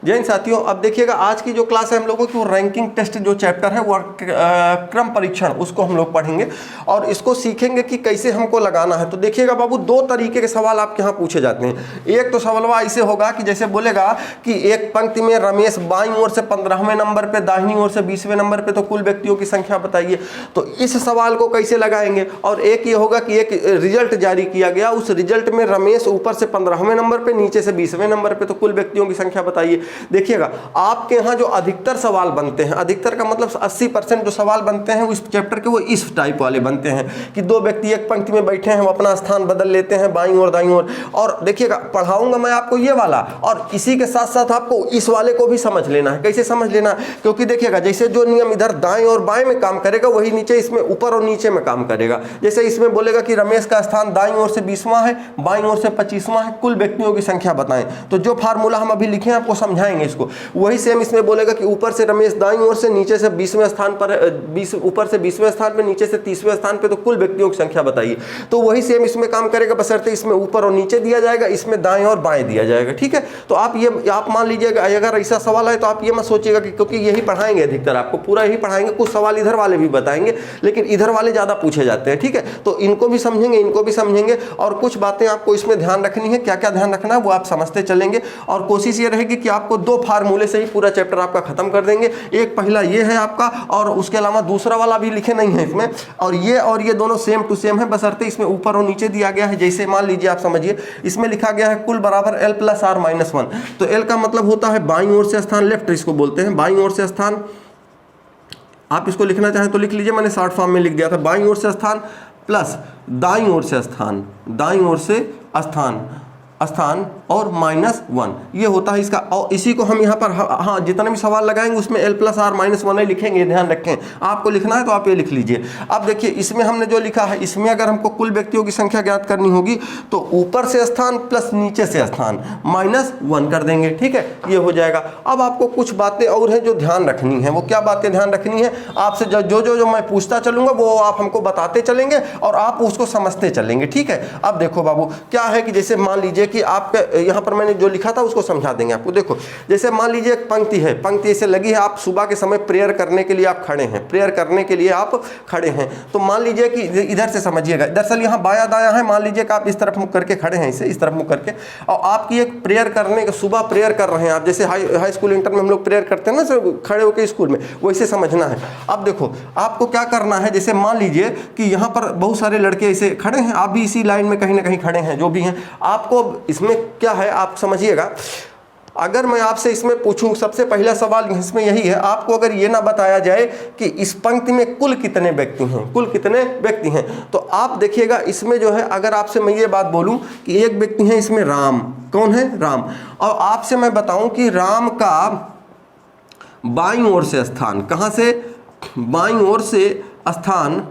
जैन साथियों, अब देखिएगा आज की जो क्लास है हम लोगों की वो रैंकिंग टेस्ट जो चैप्टर है वो क्रम परीक्षण, उसको हम लोग पढ़ेंगे और इसको सीखेंगे कि कैसे हमको लगाना है। तो देखिएगा बाबू, दो तरीके के सवाल आपके यहाँ पूछे जाते हैं। एक तो सवाल ऐसे होगा कि जैसे बोलेगा कि एक पंक्ति में रमेश बाईं ओर से 15वें नंबर पे, दाहिनी ओर से 20वें नंबर पे, तो कुल व्यक्तियों की संख्या बताइए। तो इस सवाल को कैसे लगाएंगे। और एक ये होगा कि एक रिजल्ट जारी किया गया, उस रिजल्ट में रमेश ऊपर से 15वें नंबर पे, नीचे से 20वें नंबर पे, तो कुल व्यक्तियों की संख्या बताइए। देखिएगा आपके यहाँ जो अधिकतर सवाल बनते हैं, अधिकतर का मतलब 80% जो सवाल बनते हैं उस चैप्टर के वो इस टाइप वाले बनते हैं कि दो व्यक्ति एक पंक्ति में बैठे हैं, वो अपना स्थान बदल लेते हैं बाईं और दाईं ओर। और देखिएगा पढ़ाऊंगा मैं आपको ये वाला, और इसी के साथ साथ आपको इस वाले को भी समझ लेना है। कैसे समझ लेना है, क्योंकि देखिएगा जैसे जो नियम इधर दाएं और बाएं में काम करेगा वही नीचे इसमें ऊपर और नीचे में काम करेगा। जैसे इसमें बोलेगा कि रमेश का स्थान दाईं ओर से 20वां है, बाईं ओर से 25वां है, कुल व्यक्तियों की संख्या बताएं। तो जो फार्मूला हम अभी लिखे हैं आपको समझाएंगे इसको, वही सेम इसमें बोलेगा कि ऊपर से रमेश दाईं ओर से, नीचे से 20वें स्थान पर, ऊपर से 20वें स्थान पे, नीचे से 30वें स्थान पे, तो कुल व्यक्तियों की संख्या बताइए। तो वही सेम इसमें काम करेगा, बशर्ते इसमें ऊपर और नीचे दिया जाएगा, इसमें दाएं और बाएं दिया जाएगा। ठीक है, तो आप मान लीजिएगा अगर ऐसा सवाल है तो आप ये मत सोचिएगा कि क्योंकि यही पढ़ाएंगे, अधिकतर आपको पूरा यही पढ़ाएंगे, कुछ सवाल इधर वाले भी बताएंगे, लेकिन इधर वाले ज्यादा पूछे जाते हैं। ठीक है, तो इनको भी समझेंगे, इनको भी समझेंगे, और कुछ बातें आपको इसमें ध्यान रखनी है। क्या क्या ध्यान रखना है वो आप समझते चलेंगे, और कोशिश ये रहेगी कि आपको 2 फार्मूले से ही पूरा चैप्टर आपका खत्म कर देंगे। एक पहला ये है आपका, और उसके अलावा दूसरा वाला भी लिखे नहीं है इसमें, और ये दोनों सेम टू सेम है, बशर्ते इसमें ऊपर और नीचे दिया गया है। जैसे मान लीजिए आप समझिए, इसमें लिखा गया है कुल बराबर L + R - 1, तो L का मतलब होता है बाईं ओर से स्थान, लेफ्ट इसको बोलते हैं, बाईं ओर से स्थान। आप इसको लिखना चाहें तो लिख लीजिए, मैंने शॉर्ट फॉर्म में लिख दिया था, बाईं ओर से स्थान प्लस दाईं ओर से स्थान, दाईं ओर से स्थान और -1, ये होता है इसका। और इसी को हम यहाँ पर हाँ जितने भी सवाल लगाएंगे उसमें L + R - 1 ही लिखेंगे, ध्यान रखें। आपको लिखना है तो आप ये लिख लीजिए। अब देखिए इसमें हमने जो लिखा है, इसमें अगर हमको कुल व्यक्तियों की संख्या ज्ञात करनी होगी तो ऊपर से स्थान प्लस नीचे से स्थान -1 कर देंगे। ठीक है, ये हो जाएगा। अब आपको कुछ बातें और हैं जो ध्यान रखनी है। वो क्या बातें ध्यान रखनी है, आपसे जो मैं पूछता चलूंगा वो आप हमको बताते चलेंगे और आप उसको समझते चलेंगे। ठीक है, अब देखो बाबू क्या है कि जैसे मान लीजिए कि आपके यहाँ पर मैंने जो लिखा था उसको समझा देंगे आपको। देखो जैसे मान लीजिए एक पंक्ति है, पंक्ति ऐसे लगी है, आप सुबह के समय प्रेयर करने के लिए आप खड़े हैं, प्रेयर करने के लिए आप खड़े हैं। तो मान लीजिए कि इधर से समझिएगा, दरअसल यहाँ बाया दाया है, मान लीजिए कि आप इस तरफ मुख करके खड़े हैं, इस तरफ मुख करके, और आपकी एक प्रेयर करने के सुबह प्रेयर कर रहे हैं आप, जैसे हाई स्कूल इंटर में हम लोग प्रेयर करते हैं ना खड़े होकर स्कूल में, वैसे समझना है। अब देखो आपको क्या करना है, जैसे मान लीजिए कि यहाँ पर बहुत सारे लड़के ऐसे खड़े हैं, आप भी इसी लाइन में कहीं ना कहीं खड़े हैं, जो भी हैं। आपको इसमें क्या है आप समझिएगा, अगर मैं आपसे इसमें पूछूं, सबसे पहला सवाल इसमें यही है, आपको अगर ये ना बताया जाए कि इस पंक्ति में कुल कितने व्यक्ति हैं, कुल कितने व्यक्ति हैं, तो आप देखिएगा इसमें जो है, अगर आपसे मैं ये बात बोलूं कि एक व्यक्ति है इसमें राम, कौन है, राम, और आपसे मैं बताऊं कि राम का बाईं ओर से स्थान, कहां से, बाईं ओर से स्थान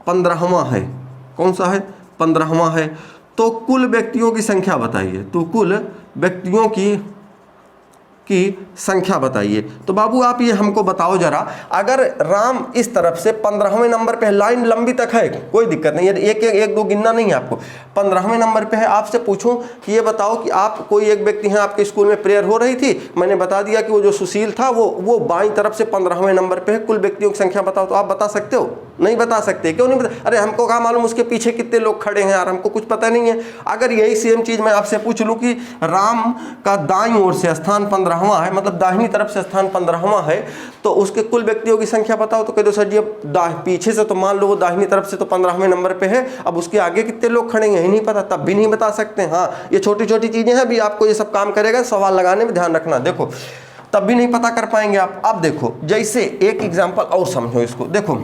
15वां है, कौन सा है, 15वां है, तो कुल व्यक्तियों की संख्या बताइए, तो कुल व्यक्तियों की संख्या बताइए। तो बाबू आप ये हमको बताओ जरा, अगर राम इस तरफ से 15वें नंबर पे है, लाइन लंबी तक है, कोई दिक्कत नहीं है, एक दो गिनना नहीं है आपको, 15वें नंबर पे है, आपसे पूछूं कि ये बताओ कि आप कोई एक व्यक्ति हैं, आपके स्कूल में प्रेयर हो रही थी, मैंने बता दिया कि वो जो सुशील था वो बाईं तरफ से 15वें नंबर पे है, कुल व्यक्तियों की संख्या बताओ, तो आप बता सकते हो, नहीं बता सकते, क्यों नहीं बता, अरे हमको क्या मालूम उसके पीछे कितने लोग खड़े हैं यार, हमको कुछ पता नहीं है। अगर यही सेम चीज मैं आपसे पूछ लूं कि राम का दाईं ओर से स्थान 15वां है, मतलब दाहिनी तरफ से स्थान 15वां है, तो उसके कुल व्यक्तियों की संख्या बताओ, तो कह दो सर जी अब पीछे से तो मान लो वो दाहिनी तरफ से तो 15वें नंबर पे है, अब उसके आगे कितने लोग खड़े हैं नहीं पता, तब भी नहीं बता सकते। हाँ, ये छोटी छोटी चीजें हैं, अभी आपको ये सब काम करेगा, सवाल लगाने में ध्यान रखना। देखो तब भी नहीं पता कर पाएंगे आप। अब देखो जैसे एक एग्जाम्पल और समझो इसको, देखो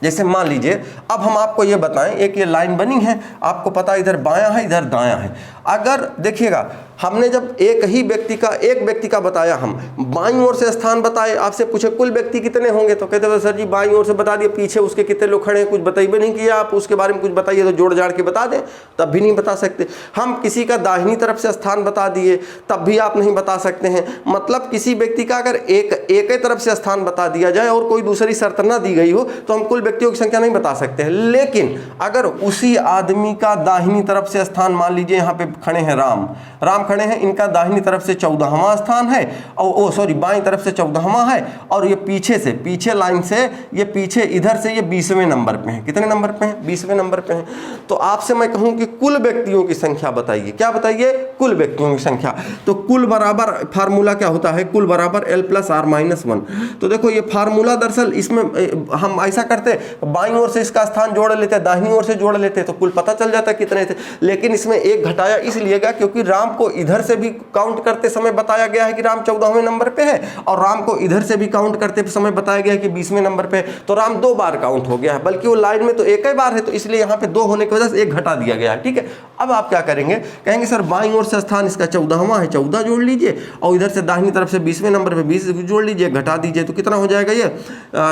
जैसे मान लीजिए अब हम आपको ये बताएं, एक ये लाइन बनी है, आपको पता है इधर बायां है इधर दायां है। अगर देखिएगा हमने जब एक व्यक्ति का बताया, हम बाईं ओर से स्थान बताए, आपसे पूछे कुल व्यक्ति कितने होंगे, तो कहते हैं सर जी बाईं ओर से बता दिए, पीछे उसके कितने लोग खड़े हैं कुछ बताइए नहीं किया, आप उसके बारे में कुछ बताइए तो जोड़ जाड़ के बता दें, तब भी नहीं बता सकते। हम किसी का दाहिनी तरफ से स्थान बता दिए, तब भी आप नहीं बता सकते हैं। मतलब किसी व्यक्ति का अगर एक ही तरफ से स्थान बता दिया जाए और कोई दूसरी शर्त ना दी गई हो तो हम कुल व्यक्तियों की संख्या नहीं बता सकते हैं। लेकिन अगर उसी आदमी का दाहिनी तरफ से स्थान, मान लीजिए यहाँ पे खड़े हैं राम खड़े हैं, इनका दाहिनी तरफ से 14वां स्थान है और सॉरी बाईं तरफ से 14वां है, और ये पीछे लाइन से ये पीछे इधर से ये 20वें नंबर पे है। कितने नंबर पे हैं? 20वें नंबर पे हैं। तो आपसे मैं कहूँ कि कुल व्यक्तियों की संख्या बताइए। क्या बताइए? कुल व्यक्तियों की संख्या। तो कुल बराबर फार्मूला क्या होता है? कुल बराबर L + R - 1। तो देखो ये फार्मूला दरअसल इसमें हम ऐसा करते, बाईं ओर से इसका स्थान जोड़ लेते, दाहिनी ओर से जोड़ लेते तो कुल पता चल जाता कितने थे। लेकिन इसमें एक घटाया इसलिए गया क्योंकि राम को इधर से भी काउंट करते समय बताया गया है कि राम 14वें नंबर पे है, और राम को इधर से भी काउंट करते समय बताया गया है कि 20वें नंबर पे है। तो राम 2 बार काउंट हो गया है, बल्कि वो लाइन में तो एक ही बार है, तो इसलिए यहाँ पे 2 होने की वजह से 1 घटा दिया गया है। ठीक है, अब आप क्या करेंगे? कहेंगे सर बाईं ओर से स्थान इसका 14वां है, 14 जोड़ लीजिए, और इधर से दाहिनी तरफ से 20वें नंबर पे 20 जोड़ लीजिए, घटा दीजिए, तो कितना हो जाएगा? ये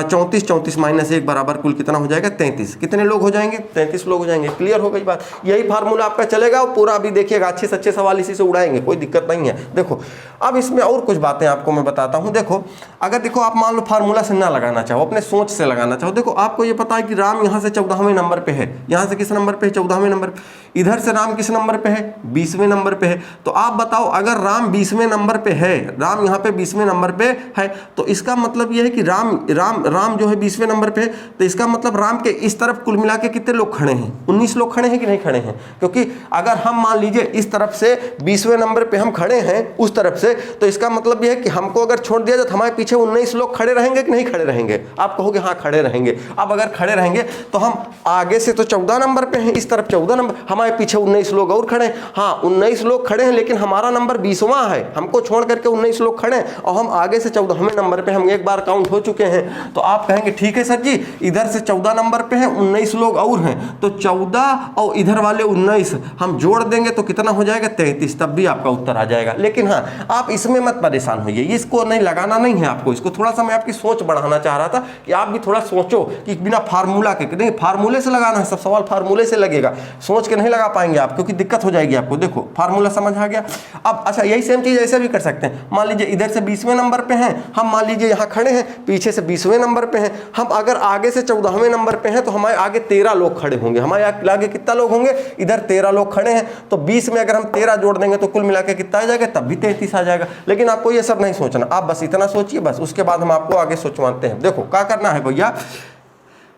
34 - 1 बराबर कुल कितना हो जाएगा? 33। कितने लोग हो जाएंगे? 33 लोग हो जाएंगे। क्लियर हो गई बात? यही फार्मूला आपका चलेगा और पूरा अभी देखिएगा, अच्छे से अच्छे सवाल इसी से उड़ाएंगे, कोई दिक्कत नहीं है। देखो अब इसमें और कुछ बातें आपको मैं बताता हूं। देखो अगर देखो आप मान लो फार्मूला से ना लगाना चाहो, अपने सोच से लगाना चाहो, देखो आपको ये पता है कि राम यहाँ से 14वें नंबर पे है, यहाँ से किस नंबर पे है? 14वें नंबर पे। इधर से राम किस नंबर पे है? 20वें नंबर पे है। तो आप बताओ अगर राम 20वें नंबर पे है, राम यहाँ पे 20वें नंबर पे है, तो इसका मतलब ये है कि राम जो है 20वें नंबर पे है, तो इसका मतलब राम के इस तरफ कुल मिला के कितने लोग खड़े हैं? 19 लोग खड़े हैं कि नहीं खड़े हैं? क्योंकि अगर हम मान लीजिए इस तरफ से 20वें नंबर पे हम खड़े हैं उस तरफ से, तो इसका मतलब यह है कि हमको अगर छोड़ दिया जाए तो हमारे पीछे 19 लोग खड़े रहेंगे कि नहीं खड़े रहेंगे? आप कहोगे हाँ खड़े रहेंगे। अब अगर खड़े रहेंगे तो हम आगे से तो 14 नंबर पे हैं, इस तरफ 14 नंबर, हमारे पीछे 19 लोग और खड़े हैं। हाँ 19 लोग खड़े हैं, लेकिन हमारा नंबर 20वां है, हमको छोड़ करके 19 लोग खड़े हैं, और हम आगे से 14वें नंबर पे हम एक बार काउंट हो चुके हैं। तो आप कहेंगे ठीक है सर जी, इधर से 14 नंबर पे हैं, 19 लोग और हैं, तो 14 और इधर वाले 19 हम जोड़ देंगे तो कितना हो जाएगा? 33। तब भी आपका उत्तर आ जाएगा। लेकिन हाँ आप इसमें मत परेशान होइए, इसको नहीं लगाना नहीं है आपको, इसको थोड़ा सा मैं आपकी सोच बढ़ाना चाह रहा था कि आप भी थोड़ा सोचो कि बिना फार्मूला के, नहीं फार्मूले से लगाना है, सब सवाल फार्मूले से लगेगा, सोच के नहीं लगा पाएंगे आप, क्योंकि दिक्कत हो जाएगी आपको। देखो फार्मूला समझ आ गया। अब अच्छा यही सेम चीज ऐसे भी कर सकते हैं, मान लीजिए इधर से 20वें नंबर पे हैं हम, मान लीजिए यहाँ खड़े हैं, पीछे से 20वें नंबर पे हैं हम, अगर आगे से 14वें नंबर पे हैं तो हमारे आगे 13 लोग खड़े होंगे, हमारे आगे कितना लोग होंगे? इधर 13 लोग खड़े हैं, तो 20 में अगर हम 13 जोड़ देंगे तो कुल मिला के कितना आ जाएगा? तब भी 33 आ जाएगा। लेकिन आपको ये सब नहीं सोचना, आप बस इतना सोचिए, बस उसके बाद हम आपको आगे सोचवाते हैं। देखो क्या करना है भैया,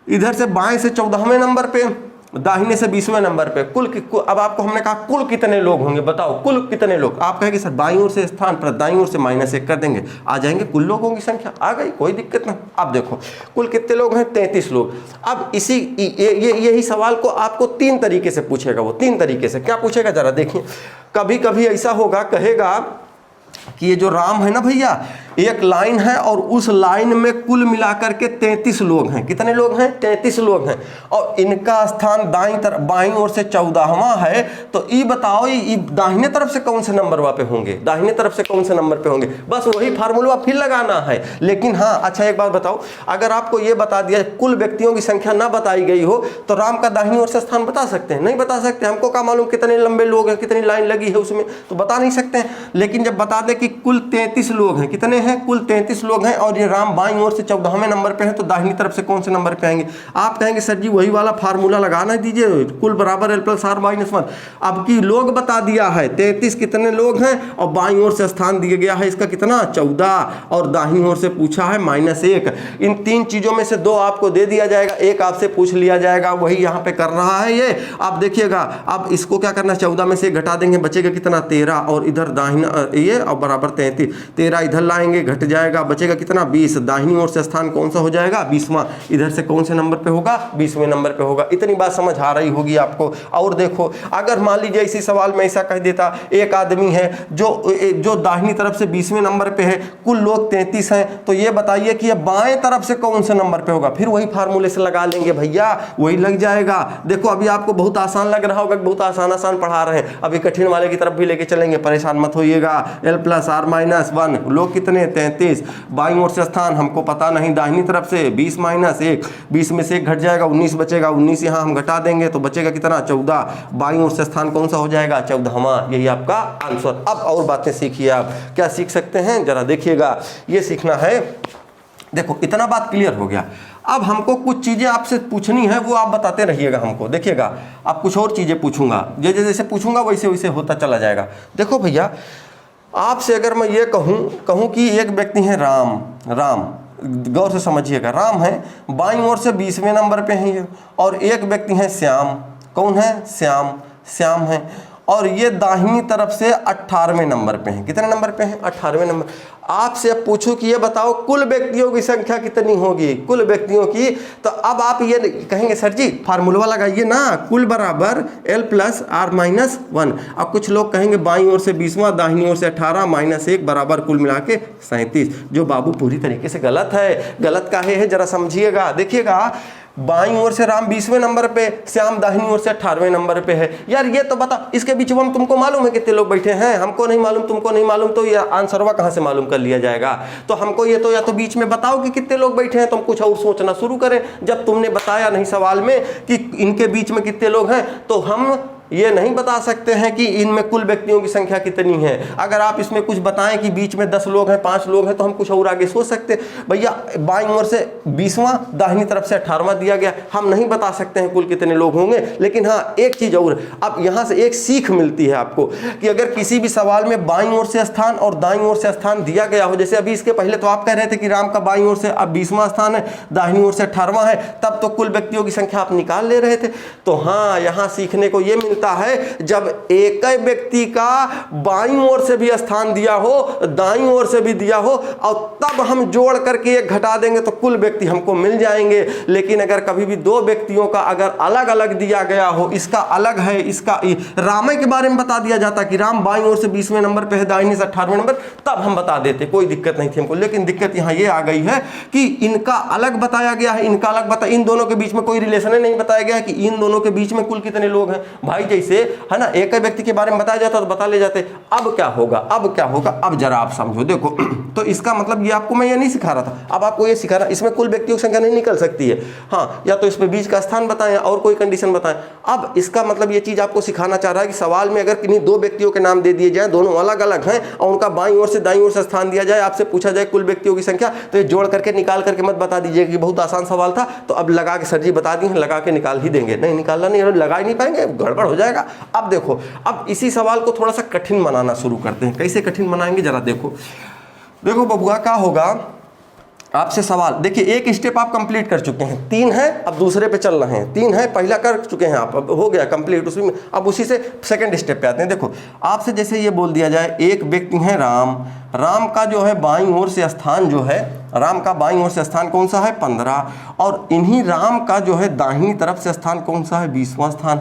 इधर से बाएं से 14वें नंबर पे, दाहिने से 20वें नंबर पे अब आपको हमने कहा कुल कितने लोग होंगे, बताओ कुल कितने लोग? आप कहेंगे सर बाईं ओर से स्थान पर दाईं ओर से -1 कर देंगे, आ जाएंगे कुल लोगों की संख्या, आ गई, कोई दिक्कत नहीं। अब देखो कुल कितने लोग हैं? 33 लोग। अब यही सवाल को आपको 3 तरीके से पूछेगा, वो 3 तरीके से क्या पूछेगा जरा देखिए। कभी कभी ऐसा होगा, कहेगा कि ये जो राम है ना भैया, एक लाइन है और उस लाइन में कुल मिलाकर के 33 लोग हैं। कितने लोग हैं? 33 लोग हैं, और इनका स्थान दाईं तरफ बाईं ओर से 14वां है। तो ये बताओ ये दाहिने तरफ से कौन से नंबर पे होंगे? दाहिने तरफ से कौन से नंबर पे होंगे? बस वही फार्मूला फिर लगाना है। लेकिन हाँ अच्छा एक बात बताओ, अगर आपको ये बता दिया कुल व्यक्तियों की संख्या ना बताई गई हो तो राम का दाहिनी ओर से स्थान बता सकते हैं? नहीं बता सकते। हमको क्या मालूम कितने लंबे लोग हैं, कितनी लाइन लगी है उसमें, तो बता नहीं सकते हैं। लेकिन जब बता दे कि कुल 33 लोग हैं, कितने हैं? कुल 33 लोग हैं, और ये राम बाईं ओर से 14वें नंबर पे हैं, तो दाहिनी तरफ से कौन से नंबर पे आएंगे? आप कहेंगे सर जी वही वाला फार्मूला लगाना दीजिए, कुल बराबर L + R - 1। अब की लोग बता दिया है 33 कितने लोग हैं, और बाईं ओर से स्थान दिया गया है इसका कितना? 14, और दाहिनी ओर से पूछा है -1। इन 3 चीजों में से 2 आपको दे दिया जाएगा, एक आपसे पूछ लिया जाएगा, वही यहाँ पे कर रहा है ये। आप देखिएगा, अब इसको क्या करना, 14 में से घटा देंगे, बचेगा कितना? 13, और इधर दाहिना ये और बराबर 33, 13 इधर लाएंगे, घट जाएगा, बचेगा कितना? 20। दाहिनी ओर से स्थान कौन सा हो जाएगा? 20वां। इधर से कौन से नंबर पे होगा? 20वें नंबर पे होगा। इतनी बात समझ आ रही होगी आपको। और देखो अगर मान लीजिए इसी सवाल में ऐसा कह देता, एक आदमी है जो दाहिनी तरफ से 20वें नंबर पे है, कुल लोग 33 हैं, तो ये बताइए कि ये बाएं तरफ से कौन से नंबर पे होगा? फिर वही फार्मूले से लगा लेंगे भैया, वही लग जाएगा। देखो अभी आपको बहुत आसान लग रहा होगा, बहुत आसान पढ़ा रहे हैं, अभी कठिन वाले की तरफ भी लेके चलेंगे, परेशान मत होइएगा। L + R - 1 लोग कितने? 33। बाईं ओर से स्थान हमको पता नहीं, दाहिनी तरफ से 20 - 1, 20 में से 1 घट जाएगा, 19 बचेगा, 19 यहाँ हम घटा देंगे तो बचेगा कितना? 14। बाईं ओर से स्थान कौन सा हो जाएगा? 14वां। यही आपका आंसर। अब और बातें सीखिए, आप क्या सीख सकते हैं जरा देखिएगा, ये सीखना है। देखो इतना बात क्लियर हो गया। अब हमको कुछ चीज़ें आपसे पूछनी है, वो आप बताते रहिएगा हमको। देखिएगा अब कुछ और चीज़ें पूछूंगा, जैसे जैसे पूछूंगा वैसे वैसे होता चला जाएगा। देखो भैया, आपसे अगर मैं ये कहूँ कि एक व्यक्ति है राम, गौर से समझिएगा, राम है, बाईं ओर से 20वें नंबर पे है ये, और एक व्यक्ति है श्याम। कौन है? श्याम है, और ये दाहिनी तरफ से 18वें नंबर पे हैं। कितने नंबर पे हैं? 18वें नंबर। आपसे अब पूछूं कि ये बताओ कुल व्यक्तियों की संख्या कितनी होगी, कुल व्यक्तियों की। तो अब आप ये कहेंगे सर जी फार्मूला लगाइए ना, कुल बराबर L + R-1। अब कुछ लोग कहेंगे बाईं ओर से 20वां, दाहिनी ओर से 18 -1 बराबर कुल मिला के 37, जो बाबू पूरी तरीके से गलत है। गलत काहे है जरा समझिएगा। देखिएगा, बाईं ओर से राम 20वें नंबर पे, श्याम दाहिनी ओर से 18वें नंबर पे है। यार ये तो बता, इसके बीच में तुमको मालूम है कितने लोग बैठे हैं? हमको नहीं मालूम, तुमको नहीं मालूम, तो ये आंसरवा कहाँ से मालूम कर लिया जाएगा? तो हमको ये तो या तो बीच में बताओ कि कितने लोग बैठे हैं, तो हम कुछ और सोचना शुरू करें। जब तुमने बताया नहीं सवाल में कि इनके बीच में कितने लोग हैं, तो हम ये नहीं बता सकते हैं कि इनमें कुल व्यक्तियों की संख्या कितनी है। अगर आप इसमें कुछ बताएं कि बीच में 10 लोग हैं, 5 लोग हैं, तो हम कुछ और आगे सोच सकते हैं। भैया बाईं ओर से 20वां, दाहिनी तरफ से 18वां दिया गया, हम नहीं बता सकते हैं कुल कितने लोग होंगे। लेकिन हाँ, एक चीज़ और, अब यहाँ से एक सीख मिलती है आपको कि अगर किसी भी सवाल में बाईं ओर से स्थान और दाईं ओर से स्थान दिया गया हो, जैसे अभी इसके पहले तो आप कह रहे थे कि राम का बाईं ओर से अब 20वां स्थान है, दाहिनी ओर से 18वां है, तब तो कुल व्यक्तियों की संख्या आप निकाल ले रहे थे। तो हाँ, यहाँ सीखने को ये मिलता है, जब एक व्यक्ति का बाईं ओर से भी स्थान दिया हो, दाईं ओर से भी दिया हो, और तब हम जोड़ करके एक घटा देंगे तो कुल व्यक्ति हमको मिल जाएंगे। लेकिन अगर कभी भी 2 व्यक्तियों का अगर अलग अलग दिया गया हो, इसका अलग है, इसका राम के बारे में बता दिया जाता कि राम बाईं ओर से 20वें नंबर पे है, दाहिनी से 18वें नंबर, तब हम बता देते, कोई दिक्कत नहीं थी हमको। लेकिन दिक्कत यहाँ ये आ गई है कि इनका अलग बताया गया है, इनका अलग इन दोनों के बीच में कोई रिलेशन नहीं बताया गया है कि इन दोनों के बीच में कुल कितने लोग हैं। भाई जैसे है ना, एक व्यक्ति के बारे में बताया जाता तो बता ले जाते। अब क्या होगा, अब जरा आप समझो। देखो तो इसका मतलब ये आपको मैं ये नहीं सिखा रहा था, अब आपको ये सिखा रहा, इसमें कुल व्यक्तियों की संख्या नहीं निकल सकती है। हाँ, या तो इसमें बीच का स्थान बताएं और कोई कंडीशन बताएं। अब इसका मतलब ये चीज आपको सिखाना चाह रहा है कि सवाल में अगर किन्हीं 2 व्यक्तियों के नाम दे दिए जाए, दोनों अलग अलग हैं, और उनका बाईं ओर से दाईं ओर से स्थान दिया जाए, आपसे पूछा जाए कुल व्यक्तियों की संख्या, तो ये जोड़ करके निकाल करके मत बता दीजिएगा कि बहुत आसान सवाल था तो अब लगा के सर जी बता दिए, लगा के निकाल ही देंगे। नहीं, निकालना नहीं, लगा ही नहीं पाएंगे, गड़बड़ हो जाएगा। अब देखो, अब इसी सवाल को थोड़ा सा कठिन बनाना शुरू करते हैं। कैसे कठिन बनाएंगे जरा देखो बबुआ, क्या होगा आपसे सवाल। देखिए, एक स्टेप आप कंप्लीट कर चुके हैं, 3 है, अब दूसरे पे चल रहे हैं। 3 है, पहला कर चुके हैं आप, अब हो गया कंप्लीट, उसमें अब उसी से सेकंड स्टेप पे आते हैं। देखो, आपसे जैसे ये बोल दिया जाए, एक व्यक्ति है राम का जो है बाईं ओर से स्थान जो है, राम का बाईं ओर से स्थान कौन सा है? 15, और इन्हीं राम का जो है दाहिनी तरफ से स्थान कौन सा है? 20वां स्थान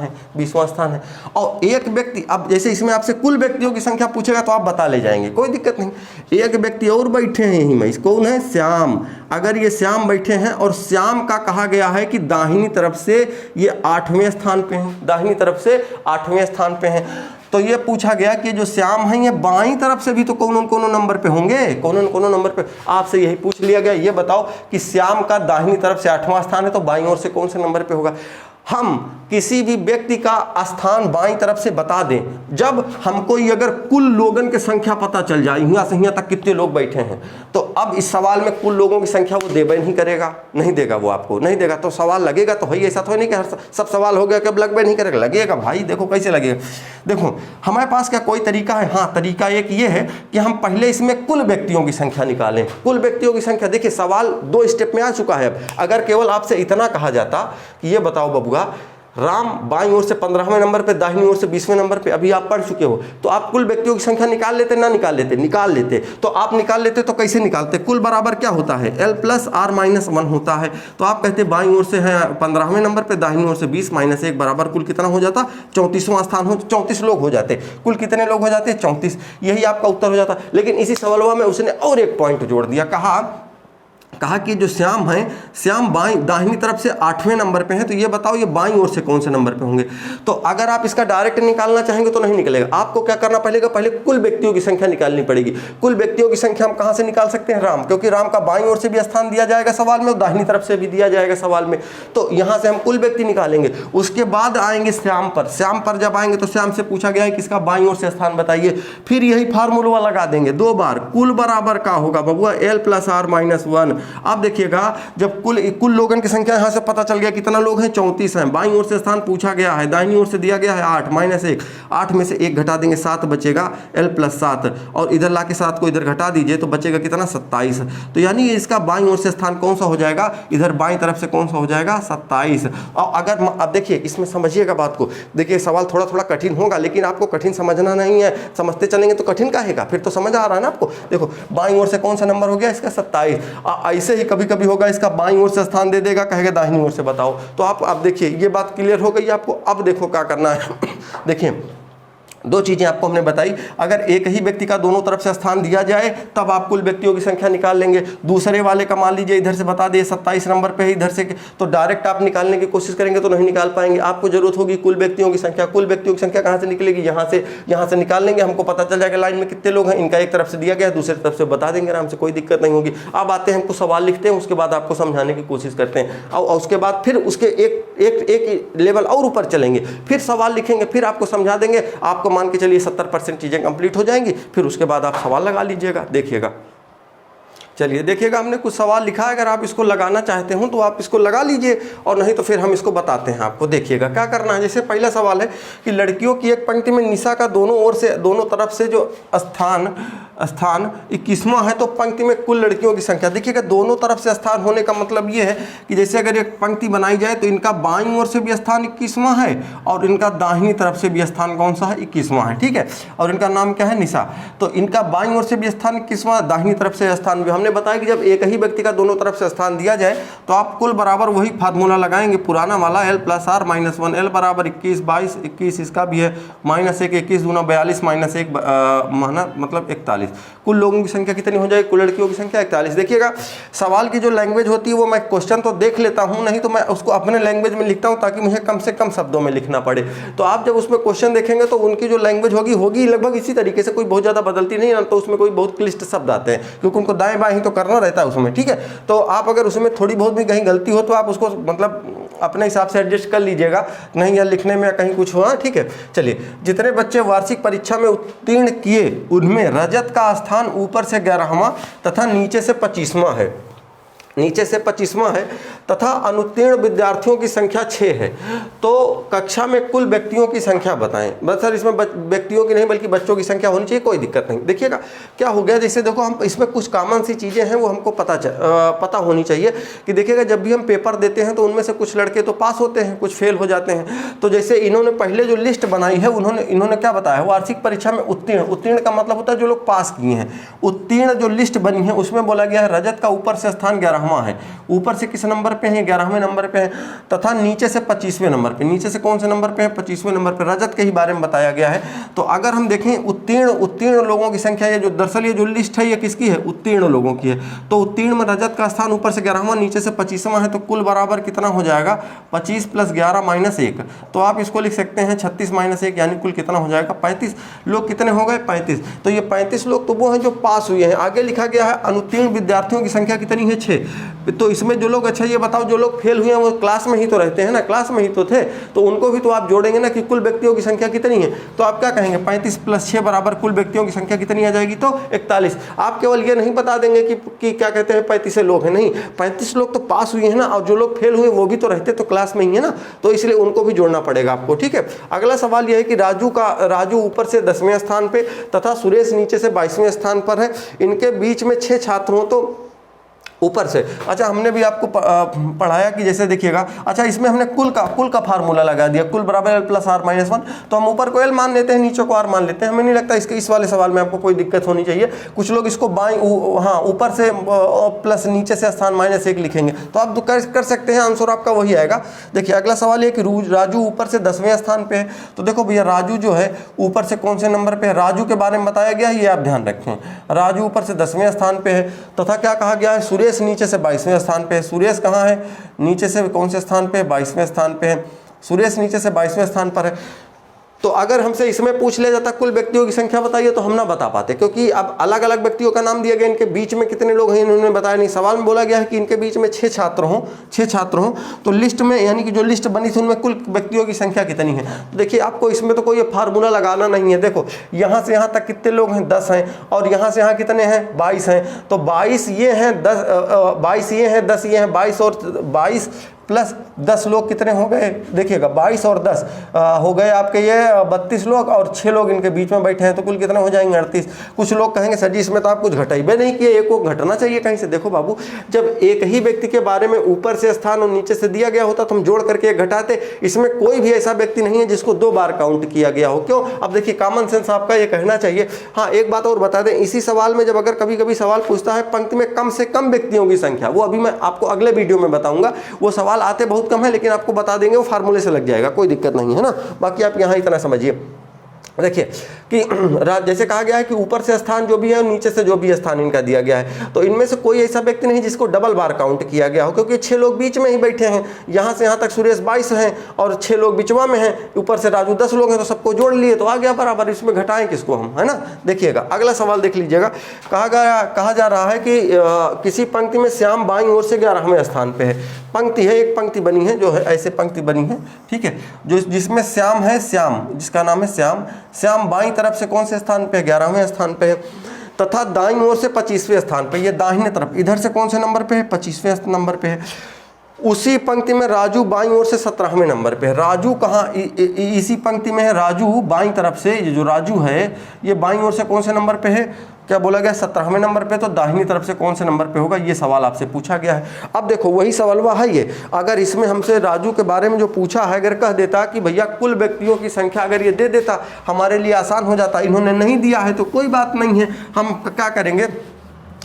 है। और एक व्यक्ति, अब जैसे इसमें आपसे कुल व्यक्तियों की संख्या पूछेगा तो आप बता ले जाएंगे, कोई दिक्कत नहीं। एक व्यक्ति और बैठे हैं यहीं में, कौन है? श्याम। अगर ये श्याम बैठे हैं और श्याम का कहा गया है कि दाहिनी तरफ से ये 8वें स्थान पे हैं, दाहिनी तरफ से 8वें स्थान पे हैं, तो ये पूछा गया कि जो श्याम हैं ये बाईं तरफ से भी तो कौन नंबर पे होंगे, कौन नंबर पे। आपसे यही पूछ लिया गया, ये बताओ कि श्याम का दाहिनी तरफ से 8वां स्थान है, तो बाईं ओर से कौन से नंबर पे होगा। हम किसी भी व्यक्ति का स्थान बाईं तरफ से बता दें, जब हमको ये अगर कुल लोगन की संख्या पता चल जाए, यहाँ से यहाँ तक कितने लोग बैठे हैं, तो अब इस सवाल में कुल लोगों की संख्या वो देबे नहीं करेगा, नहीं देगा, वो आपको नहीं देगा। तो सवाल लगेगा तो है, ऐसा तो नहीं कि हर सब सवाल हो गया कि अब लगबे नहीं करेगा, लगेगा भाई। देखो कैसे लगेगा, देखो हमारे पास क्या कोई तरीका है? हाँ, तरीका एक ये है कि हम पहले इसमें कुल व्यक्तियों की संख्या निकालें। कुल व्यक्तियों की संख्या, देखिए सवाल 2 स्टेप में आ चुका है। अब अगर केवल आपसे इतना कहा जाता कि ये बताओ बबुआ, राम बाईं ओर से 15वें नंबर पे, दाहिनी ओर से 20वें नंबर पे, अभी आप पढ़ चुके हो, तो आप कुल व्यक्तियों की संख्या निकाल लेते, ना निकाल लेते? निकाल लेते। तो आप निकाल लेते तो कैसे निकालते? कुल बराबर क्या होता है? L + R-1 होता है। तो आप कहते बाईं ओर से है 15वें नंबर पे, दाहिनी ओर से 20 - 1 बराबर कुल कितना हो जाता? 34वां स्थान हो, 34 लोग हो जाते। कुल कितने लोग हो जाते? 34। यही आपका उत्तर हो जाता। लेकिन इसी सवाल में उसने और एक पॉइंट जोड़ दिया, कहा कि जो श्याम है, श्याम दाहिनी तरफ से 8वें नंबर पे है, तो ये बताओ ये बाईं ओर से कौन से नंबर पे होंगे। तो अगर आप इसका डायरेक्ट निकालना चाहेंगे तो नहीं निकलेगा, आपको क्या करना पड़ेगा? पहले कुल व्यक्तियों की संख्या निकालनी पड़ेगी। कुल व्यक्तियों की संख्या हम कहां से निकाल सकते हैं? राम, क्योंकि राम का बाईं ओर से भी स्थान दिया जाएगा सवाल में और दाहिनी तरफ से भी दिया जाएगा सवाल में, तो यहां से हम कुल व्यक्ति निकालेंगे। उसके बाद आएंगे श्याम पर। श्याम पर जब आएंगे तो श्याम से पूछा गया है कि इसका बाईं ओर से स्थान बताइए, फिर यही फार्मूला लगा देंगे 2 बार। कुल बराबर का होगा बबुआ? L + R-1, अब देखिएगा जब कुल लोगों की संख्या यहाँ से पता चल गया कितना लोग हैं, 34 हैं। बाईं ओर से स्थान पूछा गया है, दाहिनी ओर से दिया गया है 8 माइनस 1, 8 में से 1 घटा देंगे 7 बचेगा, l प्लस 7, और इधर ला के 7 को इधर घटा दीजिए तो बचेगा कितना 27। तो यानी इसका बाईं ओर से स्थान कौन सा हो जाएगा, इधर बाईं तरफ से कौन सा हो जाएगा 27। और अगर अब देखिए इसमें समझिएगा बात को, देखिए सवाल थोड़ा थोड़ा कठिन होगा लेकिन आपको कठिन समझना नहीं है, समझते चलेंगे तो कठिन काहेगा, फिर तो समझ आ रहा है ना आपको। देखो बाईं ओर से कौन सा नंबर हो गया इसका 27। ऐसे ही कभी कभी होगा इसका बाईं ओर से स्थान दे देगा, कहेगा दाहिनी ओर से बताओ। तो आप अब देखिए ये बात क्लियर हो गई आपको। अब देखो क्या करना है देखिए दो चीज़ें आपको हमने बताई, अगर एक ही व्यक्ति का दोनों तरफ से स्थान दिया जाए तब आप कुल व्यक्तियों की संख्या निकाल लेंगे। दूसरे वाले का मान लीजिए इधर से बता दिए 27 नंबर पे है इधर से, तो डायरेक्ट आप निकालने की कोशिश करेंगे तो नहीं निकाल पाएंगे। आपको जरूरत होगी कुल व्यक्तियों की संख्या। कुल व्यक्तियों की संख्या कहाँ से निकलेगी, यहाँ से निकाल लेंगे, हमको पता चल जाएगा लाइन में कितने लोग हैं। इनका एक तरफ से दिया गया है, दूसरी तरफ से बता देंगे आराम से, कोई दिक्कत नहीं होगी। अब आते हैं हमको सवाल लिखते हैं, उसके बाद आपको समझाने की कोशिश करते हैं और उसके बाद फिर उसके एक लेवल और ऊपर चलेंगे, फिर सवाल लिखेंगे, फिर आपको समझा देंगे। आपको मान के चलिए 70% चीज़ें कंप्लीट हो जाएंगी, फिर उसके बाद आप सवाल लगा लीजिएगा। देखिएगा चलिए देखिएगा हमने कुछ सवाल लिखा है, अगर आप इसको लगाना चाहते हो तो आप इसको लगा लीजिए और नहीं तो फिर हम इसको बताते हैं आपको। देखिएगा क्या करना है। जैसे पहला सवाल है कि लड़कियों की एक पंक्ति में निशा का दोनों तरफ से जो स्थान 21वां है, तो पंक्ति में कुल लड़कियों की संख्या। देखिएगा दोनों तरफ से स्थान होने का मतलब ये है कि जैसे अगर एक पंक्ति बनाई जाए तो इनका बाईं ओर से भी स्थान 21वां है और इनका दाहिनी तरफ से भी स्थान कौन सा है 21वां है, ठीक है। और इनका नाम क्या है निशा, तो इनका बाईं ओर से भी स्थान 21वां, दाहिनी तरफ से स्थान भी। हमने बताया कि जब एक ही व्यक्ति का दोनों तरफ से स्थान दिया जाए तो आप कुल बराबर वही फार्मूला लगाएंगे पुराना वाला, l plus r minus 1, l बराबर 21 22 21, इसका भी है माइनस 1 21 दूना 42 माइनस 1 मतलब 41। कुल लोगों की संख्या कितनी हो जाएगी, कुल लड़कियों की संख्या 41। देखिएगा सवाल की जो लैंग्वेज होती है वो मैं क्वेश्चन तो देख लेता हूँ, नहीं तो मैं उसको अपने लैंग्वेज में लिखता हूँ ताकि मुझे कम से कम शब्दों में लिखना पड़े। तो आप जब उसमें क्वेश्चन देखेंगे तो उनकी जो लैंग्वेज होगी लगभग इसी तरीके से, कोई बहुत ज़्यादा बदलती नहीं है। तो उसमें कोई बहुत क्लिष्ट शब्द आते हैं क्योंकि उनको दाएं बाएं तो करना रहता है उसमें, ठीक है। तो आप अगर उसमें थोड़ी बहुत भी कहीं गलती हो तो आप उसको मतलब अपने हिसाब से एडजस्ट कर लीजिएगा, नहीं या लिखने में कहीं कुछ हुआ, ठीक है। चलिए, जितने बच्चे वार्षिक परीक्षा में उत्तीर्ण किए उनमें रजत का स्थान ऊपर से 11वां तथा नीचे से 25वां है, तथा अनुत्तीर्ण विद्यार्थियों की संख्या 6 है। तो कक्षा में कुल व्यक्तियों की संख्या बताएं। बस सर इसमें व्यक्तियों की नहीं बल्कि बच्चों की संख्या होनी चाहिए, कोई दिक्कत नहीं। देखिएगा क्या हो गया, जैसे देखो हम इसमें कुछ कॉमन सी चीज़ें हैं वो हमको पता होनी चाहिए कि देखिएगा जब भी हम पेपर देते हैं तो उनमें से कुछ लड़के तो पास होते हैं, कुछ फेल हो जाते हैं। तो जैसे इन्होंने पहले जो लिस्ट बनाई है इन्होंने क्या बताया, वार्षिक परीक्षा में उत्तीर्ण का मतलब होता है जो लोग पास किए हैं। उत्तीर्ण जो लिस्ट बनी है उसमें बोला गया है रजत का ऊपर से स्थान 11वां है, ऊपर से किस नंबर पे है 11वें नंबर पे है, तथा नीचे से 25वें नंबर पे। नीचे से कौन से नंबर पे है 25वें नंबर पे। रजत के ही बारे में बताया गया है। तो अगर हम देखें उत्तीर्ण लोगों की संख्या, ये जो दरअसल ये जो लिस्ट है ये किसकी है, उत्तीर्ण लोगों की है। तो उत्तीर्ण में रजत का स्थान ऊपर से 11वां नीचे से 25वां है, तो कुल बराबर कितना हो जाएगा 25 + 11 - 1। तो आप इसको लिख सकते हैं 36 - 1 यानी कुल कितना हो जाएगा 35। लोग कितने हो गए 35। तो ये 35 लोग तो वो हैं जो पास हुए हैं। आगे लिखा गया है अनुत्तीर्ण विद्यार्थियों की संख्या कितनी है 6। तो इसमें जो लोग, अच्छा ये बताओ जो लोग फेल हुए हैं वो क्लास में ही तो रहते हैं ना, क्लास में ही तो थे, तो उनको भी तो आप जोड़ेंगे ना कि कुल व्यक्तियों की संख्या कितनी है। तो आप क्या कहेंगे 35 + 6 बराबर कुल व्यक्तियों की संख्या कितनी आ जाएगी, तो 41। आप केवल ये नहीं बता देंगे कि क्या कहते हैं 35 लोग हैं, नहीं 35 लोग तो पास हुए हैं ना, और जो लोग फेल हुए वो भी तो रहते तो क्लास में ही है ना, तो इसलिए उनको भी जोड़ना पड़ेगा आपको, ठीक है। अगला सवाल यह है कि राजू ऊपर से 10वें स्थान पे तथा सुरेश नीचे से 22वें स्थान पर है। इनके बीच में 6 छात्र हों तो ऊपर से। अच्छा हमने भी आपको पढ़ाया कि जैसे देखिएगा, अच्छा इसमें हमने कुल का फार्मूला लगा दिया, कुल बराबर l + r - 1। तो हम ऊपर को l मान लेते हैं, नीचे को r मान लेते हैं। हमें नहीं लगता इस वाले सवाल में आपको कोई दिक्कत होनी चाहिए। कुछ लोग इसको ऊपर से प्लस नीचे से स्थान -1 लिखेंगे, तो आप कर सकते हैं, आंसर आपका वही आएगा। देखिए अगला सवाल ये कि राजू ऊपर से 10वें स्थान पे है। तो देखो भैया राजू जो है ऊपर से कौन से नंबर पे है, राजू के बारे में बताया गया है, ये आप ध्यान रखें। राजू ऊपर से 10वें स्थान पे है तथा क्या कहा गया है, सुरेश नीचे से 22वें स्थान पे है। सुरेश कहाँ है, नीचे से कौन से स्थान पे है 22वें स्थान पे है। सुरेश नीचे से 22वें स्थान पर है। तो अगर हमसे इसमें पूछ लिया जाता कुल व्यक्तियों की संख्या बताइए तो हम ना बता पाते, क्योंकि अब अलग अलग व्यक्तियों का नाम दिया गया, इनके बीच में कितने लोग हैं इन्होंने बताया नहीं। सवाल में बोला गया है कि इनके बीच में 6 छात्र हों, तो लिस्ट में यानी कि जो लिस्ट बनी थी उनमें कुल व्यक्तियों की संख्या कितनी है। तो देखिए आपको इसमें तो कोई फार्मूला लगाना नहीं है। देखो यहाँ से यहाँ तक कितने लोग हैं, 10 हैं, और यहाँ से यहाँ कितने हैं, 22 हैं। तो 22 ये हैं, 22 ये हैं, 10 ये हैं, 22 और 22 प्लस 10 लोग कितने हो गए, देखिएगा 22 और 10 हो गए आपके ये 32 लोग, और 6 लोग इनके बीच में बैठे हैं, तो कुल कितने हो जाएंगे, 38। कुछ लोग कहेंगे सर जी इसमें तो आप कुछ घटाइबे नहीं किए, एक को घटना चाहिए कहीं से। देखो बाबू, जब एक ही व्यक्ति के बारे में ऊपर से स्थान और नीचे से दिया गया होता तो हम जोड़ करके घटाते। इसमें कोई भी ऐसा व्यक्ति नहीं है जिसको 2 बार काउंट किया गया हो। क्यों? अब देखिए कॉमन सेंस आपका ये कहना चाहिए। हाँ, एक बात और बता दें, इसी सवाल में जब अगर कभी कभी सवाल पूछता है पंक्ति में कम से कम व्यक्तियों की संख्या, वो अभी मैं आपको अगले वीडियो में बताऊंगा। वो सवाल आते बहुत कम है, लेकिन आपको बता देंगे, वो फार्मूले से लग जाएगा, कोई दिक्कत नहीं है ना। बाकी आप यहाँ इतना समझिए। देखिए कि जैसे कहा गया है कि ऊपर से स्थान जो भी है और नीचे से जो भी स्थान इनका दिया गया है, तो इनमें से कोई ऐसा व्यक्ति नहीं जिसको डबल बार काउंट किया गया हो, क्योंकि 6 लोग बीच में ही बैठे हैं। यहाँ से यहाँ तक सुरेश 22 हैं और 6 लोग बिचवा में हैं, ऊपर से राजू 10 लोग हैं, तो सबको जोड़ लिए तो आ गया बराबर। इसमें घटाएं किसको हम, है ना। देखिएगा अगला सवाल देख लीजिएगा। कहा जा रहा है कि किसी पंक्ति में श्याम बाईं ओर से 11वें स्थान पे है। पंक्ति है, एक पंक्ति बनी है, जो है ऐसे पंक्ति बनी है, ठीक है, जो जिसमें श्याम है, श्याम जिसका नाम है श्याम बाईं तरफ से कौन से स्थान पे, 11वें स्थान पे है, तथा दाईं ओर से 25वें स्थान पे। ये दाहिने तरफ इधर से कौन से नंबर पे है, 25वें नंबर पे है। उसी पंक्ति में राजू बाईं ओर से 17वें नंबर पे है। राजू कहाँ, इसी पंक्ति में है राजू बाईं तरफ से। ये जो राजू है ये बाईं ओर से कौन से नंबर पे है, क्या बोला गया, 17वें नंबर पे। तो दाहिनी तरफ से कौन से नंबर पे होगा, ये सवाल आपसे पूछा गया है। अब देखो वही सवाल है ये, अगर इसमें हमसे राजू के बारे में जो पूछा है, अगर कह देता कि भैया कुल व्यक्तियों की संख्या, अगर ये दे देता हमारे लिए आसान हो जाता। इन्होंने नहीं दिया है तो कोई बात नहीं है, हम क्या करेंगे,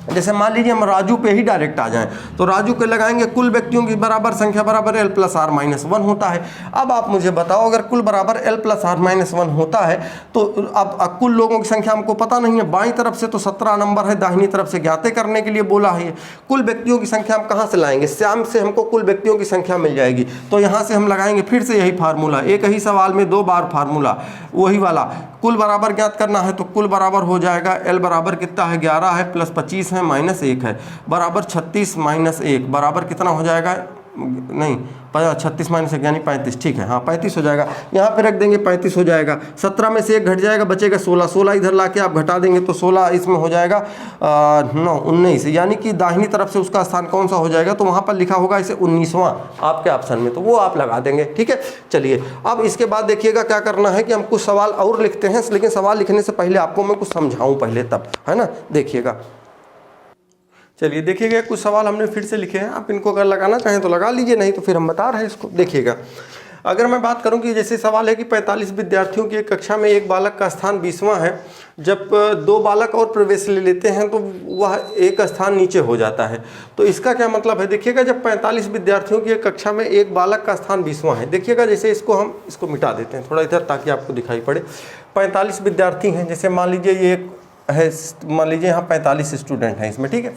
जैसे मान लीजिए हम राजू पे ही डायरेक्ट आ जाएं, तो राजू के लगाएंगे कुल व्यक्तियों की बराबर संख्या बराबर l + r - 1 होता है। अब आप मुझे बताओ, अगर कुल बराबर l + r - 1 होता है तो अब कुल लोगों की संख्या हमको पता नहीं है। बाईं तरफ से तो 17 नंबर है, दाहिनी तरफ से ज्ञाते करने के लिए बोला है। कुल व्यक्तियों की संख्या हम कहाँ से लाएंगे, श्याम से हमको कुल व्यक्तियों की संख्या मिल जाएगी। तो यहाँ से हम लगाएंगे फिर से यही फार्मूला, एक ही सवाल में 2 बार फार्मूला वही वाला। कुल बराबर ज्ञात करना है तो कुल बराबर हो जाएगा l बराबर कितना है, 11 है प्लस 25 है माइनस 1 है, बराबर 36 माइनस 1 बराबर कितना हो जाएगा, नहीं 36 माइनस 1 यानी 35, ठीक है, हाँ 35 हो जाएगा। यहाँ पे रख देंगे 35 हो जाएगा। 17 में से 1 घट जाएगा, बचेगा 16। 16 इधर लाके आप घटा देंगे तो 16 इसमें हो जाएगा 9 19, यानी कि दाहिनी तरफ से उसका स्थान कौन सा हो जाएगा, तो वहाँ पर लिखा होगा इसे 19वां आपके ऑप्शन में, तो वो आप लगा देंगे, ठीक है। चलिए अब इसके बाद देखिएगा क्या करना है कि हम कुछ सवाल और लिखते हैं, लेकिन सवाल लिखने से पहले आपको मैं कुछ समझाऊँ पहले, तब है ना। देखिएगा, चलिए देखिएगा कुछ सवाल हमने फिर से लिखे हैं, आप इनको अगर लगाना चाहें तो लगा लीजिए, नहीं तो फिर हम बता रहे हैं इसको। देखिएगा अगर मैं बात करूं कि जैसे सवाल है कि 45 विद्यार्थियों की एक कक्षा में एक बालक का स्थान 20वां है, जब 2 बालक और प्रवेश ले लेते हैं तो वह एक स्थान नीचे हो जाता है। तो इसका क्या मतलब है, देखिएगा जब 45 विद्यार्थियों की एक कक्षा में एक बालक का स्थान 20वां है, देखिएगा जैसे इसको मिटा देते हैं थोड़ा इधर ताकि आपको दिखाई पड़े। 45 विद्यार्थी हैं, जैसे मान लीजिए ये है, मान लीजिए यहाँ 45 स्टूडेंट हैं इसमें, ठीक है।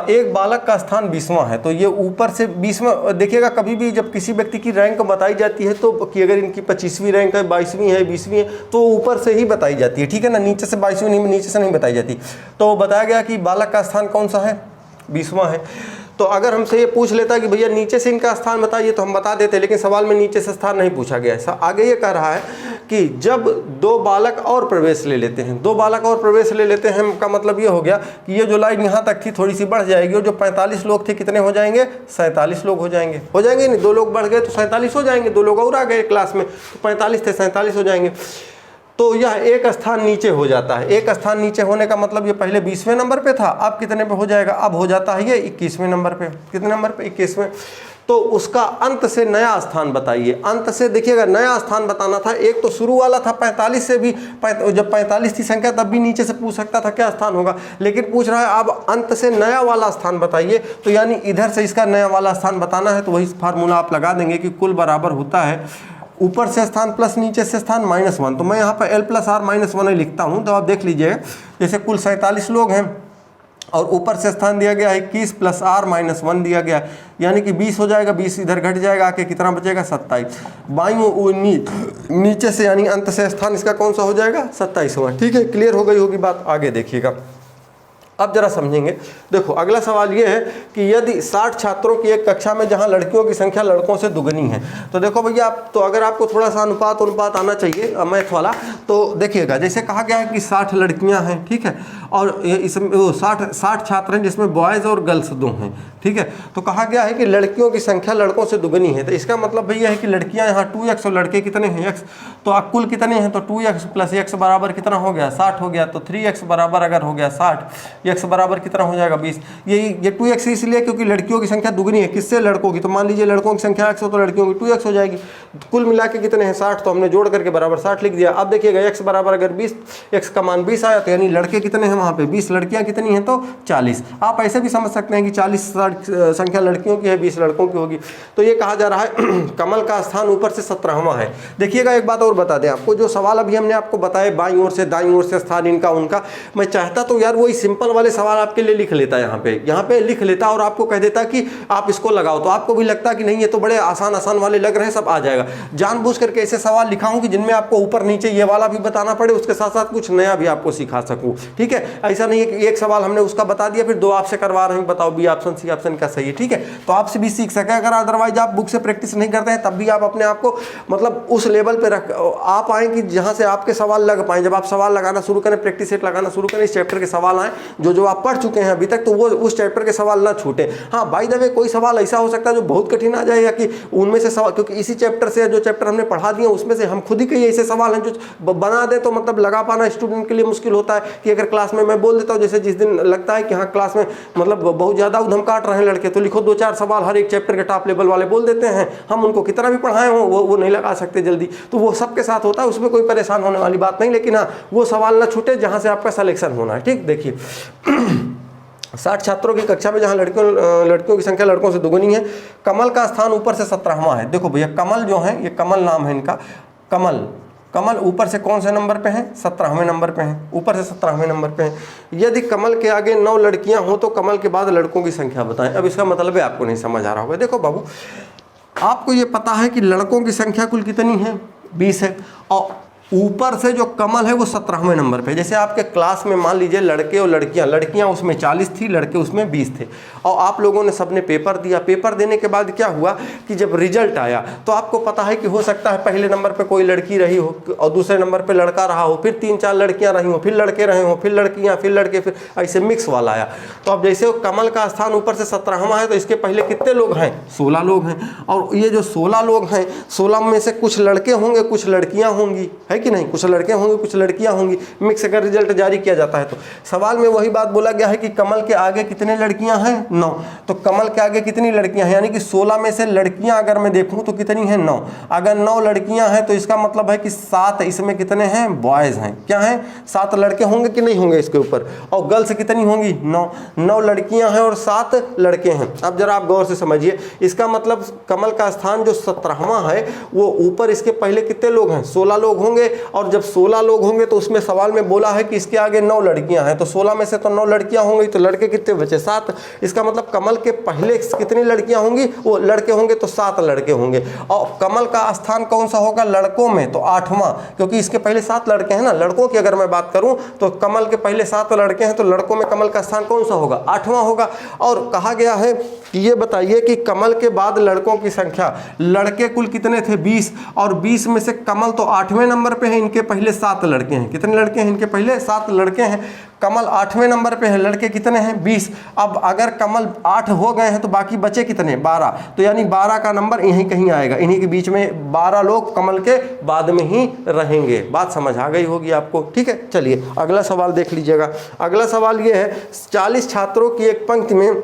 एक बालक का स्थान 20वां है, तो ये ऊपर से 20वां, देखिएगा कभी भी जब किसी व्यक्ति की रैंक बताई जाती है तो कि अगर इनकी 25वीं रैंक है, 22वीं है, 20वीं है, तो ऊपर से ही बताई जाती है, ठीक है ना, नीचे से 22वीं नहीं, नीचे से नहीं बताई जाती। तो बताया गया कि बालक का स्थान कौन सा है, 20वां है। तो अगर हमसे ये पूछ लेता कि भैया नीचे से इनका स्थान बताइए तो हम बता देते, लेकिन सवाल में नीचे से स्थान नहीं पूछा गया है। आगे ये कह रहा है कि जब 2 बालक और प्रवेश ले लेते हैं, 2 बालक और प्रवेश ले लेते हैं का मतलब ये हो गया कि ये जो लाइन यहाँ तक थी थोड़ी सी बढ़ जाएगी, और जो 45 लोग थे कितने हो जाएंगे, 47 लोग हो जाएंगे नहीं, 2 लोग बढ़ गए तो 47 हो जाएंगे, 2 लोग और आ गए क्लास में, तो 45 थे 47 हो जाएंगे। तो यह एक स्थान नीचे हो जाता है। एक स्थान नीचे होने का मतलब ये पहले 20वें नंबर पे था, अब कितने पे हो जाएगा, अब हो जाता है ये 21वें नंबर पे। कितने नंबर पे, 21वें। तो उसका अंत से नया स्थान बताइए। अंत से देखिएगा नया स्थान बताना था। एक तो शुरू वाला था 45 से भी, जब 45 थी संख्या तब भी नीचे से पूछ सकता था क्या स्थान होगा, लेकिन पूछ रहा है अब अंत से नया वाला स्थान बताइए, तो यानी इधर से इसका नया वाला स्थान बताना है। तो वही फार्मूला आप लगा देंगे कि कुल बराबर होता है ऊपर से स्थान प्लस नीचे से स्थान -1। तो मैं यहाँ पर l + r - 1 लिखता हूँ, तो आप देख लीजिए जैसे कुल 47 लोग हैं और ऊपर से स्थान दिया गया है 21 प्लस r माइनस 1 दिया गया है, यानी कि 20 हो जाएगा, 20 इधर घट जाएगा, आके कितना बचेगा 27। बाईं नीचे से यानी अंत से स्थान इसका कौन सा हो जाएगा 27वां। ठीक है, क्लियर हो गई होगी बात, आगे देखिएगा। अब जरा समझेंगे। देखो अगला सवाल ये है कि यदि 60 छात्रों की एक कक्षा में जहां लड़कियों की संख्या लड़कों से दुगनी है, तो देखो भैया आप, तो अगर आपको थोड़ा सा अनुपात आना चाहिए मैथ वाला, तो देखिएगा जैसे कहा गया है कि 60 लड़कियां हैं, ठीक है, और इसमें 60 छात्र हैं जिसमें बॉयज़ और गर्ल्स दो हैं, ठीक है। तो कहा गया है कि लड़कियों की संख्या लड़कों से दुगनी है, तो इसका मतलब भैया है कि लड़कियां यहाँ 2x और लड़के कितने हैं x, तो कुल कितने हैं, तो 2x प्लस x बराबर कितना हो गया 60 हो गया, तो 3x बराबर अगर हो गया 60, x बराबर कितना हो जाएगा 20। ये 2x इसलिए क्योंकि लड़कियों की संख्या दुगनी है, किससे, लड़कों की। तो मान लीजिए लड़कों की संख्या x हो तो लड़कियों की 2x हो जाएगी। तो कुल मिला के कितने हैं 60, तो हमने जोड़ करके बराबर 60 लिख दिया। अब देखिएगा x बराबर अगर 20, x का मान 20 आया, तो यानी लड़के कितने हैं वहाँ पे 20, लड़कियाँ कितनी हैं तो 40। आप ऐसे भी समझ सकते हैं कि 40 संख्या लड़कियों की है, 20 लड़कों की होगी। तो ये कहा जा रहा है कमल का स्थान ऊपर से 17वां है। देखिएगा एक बात और बता दें आपको, जो सवाल अभी हमने आपको बताए बाईं ओर से दाईं ओर से स्थान इनका उनका, मैं चाहता तो यार वही सिंपल वाले सवाल आपके लिए लिख लेता, यहाँ पे लिख लेता और आपको कह देता कि आप इसको लगाओ, तो आपको भी लगता कि नहीं ये तो बड़े आसान वाले लग रहे हैं, सब आ जाएगा। जानबूझ करके ऐसे सवाल लिखा हूं कि जिनमें आपको ऊपर नीचे ये वाला भी बताना पड़े, उसके साथ साथ कुछ नया भी आपको सिखा सकूं, ठीक है। ऐसा नहीं है कि एक सवाल हमने उसका बता दिया फिर 2 आपसे करवा रहे हैं, बताओ बी ऑप्शन सी ऑप्शन का सही है, ठीक है। तो आपसे भी सीख सके, अगर अदरवाइज आप बुक से प्रैक्टिस नहीं करते हैं तब भी आप अपने आप को मतलब उस लेवल पे रख आप आए कि जहां से आपके सवाल लग पाए। जब आप सवाल लगाना शुरू करें, प्रैक्टिस सेट लगाना शुरू करें, इस चैप्टर के सवाल आए जो आप पढ़ चुके हैं अभी तक, तो वो उस चैप्टर के सवाल ना छूटे। हाँ बाय द वे कोई सवाल ऐसा हो सकता है जो बहुत कठिन आ जाए, या कि उनमें से सवाल, क्योंकि इसी चैप्टर से जो चैप्टर हमने पढ़ा दिया उसमें से हम खुद ही कई ऐसे सवाल हैं जो बना दे तो मतलब लगा पाना स्टूडेंट के लिए मुश्किल होता है। कि अगर क्लास में मैं बोल देता हूँ, जैसे जिस दिन लगता है कि हाँ क्लास में मतलब बहुत ज़्यादा उधम काट रहे हैं लड़के, तो लिखो 2-4 सवाल हर एक चैप्टर के टॉप लेवल वाले बोल देते हैं, हम उनको कितना भी पढ़ाए हो वो नहीं लगा सकते जल्दी। तो वो सबके साथ होता है, उसमें कोई परेशान होने वाली बात नहीं, लेकिन हाँ वो सवाल ना छूटे जहाँ से आपका सिलेक्शन होना है, ठीक। देखिए 60 छात्रों की कक्षा में जहां लड़कियों की संख्या लड़कों से दुगनी है, कमल का स्थान ऊपर से 17वां है। देखो भैया कमल जो है, ये कमल नाम है इनका, कमल ऊपर से कौन से नंबर पे है 17वें नंबर पे है, ऊपर से 17वें नंबर पे है। यदि कमल के आगे 9 लड़कियां हो तो कमल के बाद लड़कों की संख्या बताएं। अब इसका मतलब है आपको नहीं समझ आ रहा होगा। देखो बाबू आपको ये पता है कि लड़कों की संख्या कुल कितनी है 20 है, और ऊपर से जो कमल है वो 17वें नंबर पे। जैसे आपके क्लास में मान लीजिए लड़के और लड़कियां उसमें 40 थी, लड़के उसमें 20 थे, और आप लोगों ने सबने पेपर दिया। पेपर देने के बाद क्या हुआ कि जब रिजल्ट आया तो आपको पता है कि हो सकता है पहले नंबर पे कोई लड़की रही हो और दूसरे नंबर पे लड़का रहा हो, फिर 3-4 लड़कियां रही हो, फिर लड़के रहे हो, फिर लड़कियां, फिर लड़के, फिर ऐसे मिक्स वाला आया। तो अब जैसे कमल का स्थान ऊपर से 17वां है, तो इसके पहले कितने लोग हैं 16 लोग हैं, और ये जो 16 लोग हैं 16 में से कुछ लड़के होंगे कुछ लड़कियां होंगी, है कि नहीं, कुछ लड़के होंगे कुछ लड़कियां होंगी, मिक्स अगर रिजल्ट जारी किया जाता है। तो सवाल में वही बात बोला गया है कि कमल के आगे कितने लड़कियां हैं 9, तो कमल के आगे कितनी लड़कियां हैं, यानी कि 16 में से लड़कियां अगर मैं देखूं तो कितनी हैं 9। अगर 9 लड़कियां हैं तो इसका मतलब है कि 7 इसमें कितने हैं बॉयज हैं, क्या हैं 7 लड़के होंगे कि नहीं होंगे इसके ऊपर, और गर्ल्स कितनी होंगी 9 लड़कियां हैं और 7 लड़के हैं। अब जरा आप गौर से समझिए, इसका मतलब कमल का स्थान जो 17वां है वो ऊपर इसके पहले कितने लोग हैं 16 लोग होंगे, और जब 16 लोग होंगे तो उसमें सवाल में बोला है कि इसके आगे 9 लड़कियां हैं, तो 16 में से तो 9 लड़कियां होंगी, तो लड़के कितने बचे 7। इसका मतलब कमल के पहले कितनी लड़कियां होंगी, वो लड़के होंगे तो 7 लड़के होंगे। और कमल का स्थान कौन सा होगा लड़कों में, तो 8वां, क्योंकि इसके पहले 7 लड़के हैं ना। लड़कों की अगर मैं बात करूं तो कमल के पहले 7 लड़के हैं, तो लड़कों में कमल का स्थान कौन सा होगा 8वां होगा। और कहा गया है कि ये बताइए कि कमल के बाद लड़कों की संख्या, लड़के कुल कितने थे 20, और 20 में से कमल तो 8वें नंबर पे है, इनके पहले 7 लड़के हैं। कितने लड़के हैं इनके पहले 7 लड़के हैं, कमल 8वें नंबर पे है, लड़के कितने हैं 20। अब अगर कमल 8 हो गए हैं तो बाकी बचे कितने 12, तो यानी 12 का नंबर यहीं कहीं आएगा, इन्हीं के बीच में 12 लोग कमल के बाद में ही रहेंगे। बात समझ आ गई होगी आपको, ठीक है। चलिए अगला सवाल देख लीजिएगा। अगला सवाल ये है 40 छात्रों की एक पंक्ति में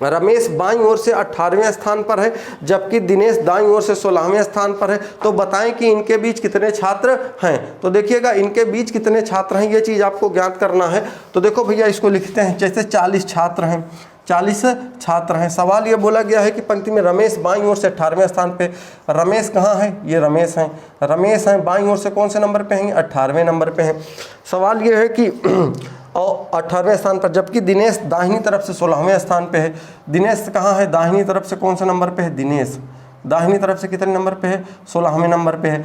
रमेश बाईं ओर से 18वें स्थान पर है जबकि दिनेश दाईं ओर से 16वें स्थान पर है, तो बताएं कि इनके बीच कितने छात्र हैं। तो देखिएगा इनके बीच कितने छात्र हैं ये चीज़ आपको ज्ञात करना है। तो देखो भैया इसको लिखते हैं, जैसे 40 छात्र हैं, 40 छात्र हैं। सवाल ये बोला गया है कि पंक्ति में रमेश बाईं ओर से 18वें स्थान पे, रमेश कहाँ है ये रमेश हैं, रमेश हैं बाईं ओर से कौन से नंबर पे हैं 18वें नंबर पे हैं। सवाल ये है कि और 18वें स्थान पर, जबकि दिनेश दाहिनी तरफ से 16वें स्थान पे है। दिनेश कहाँ है? दाहिनी तरफ से कौन सा नंबर पे है? दिनेश दाहिनी तरफ से कितने नंबर पे है? 16वें नंबर पे है।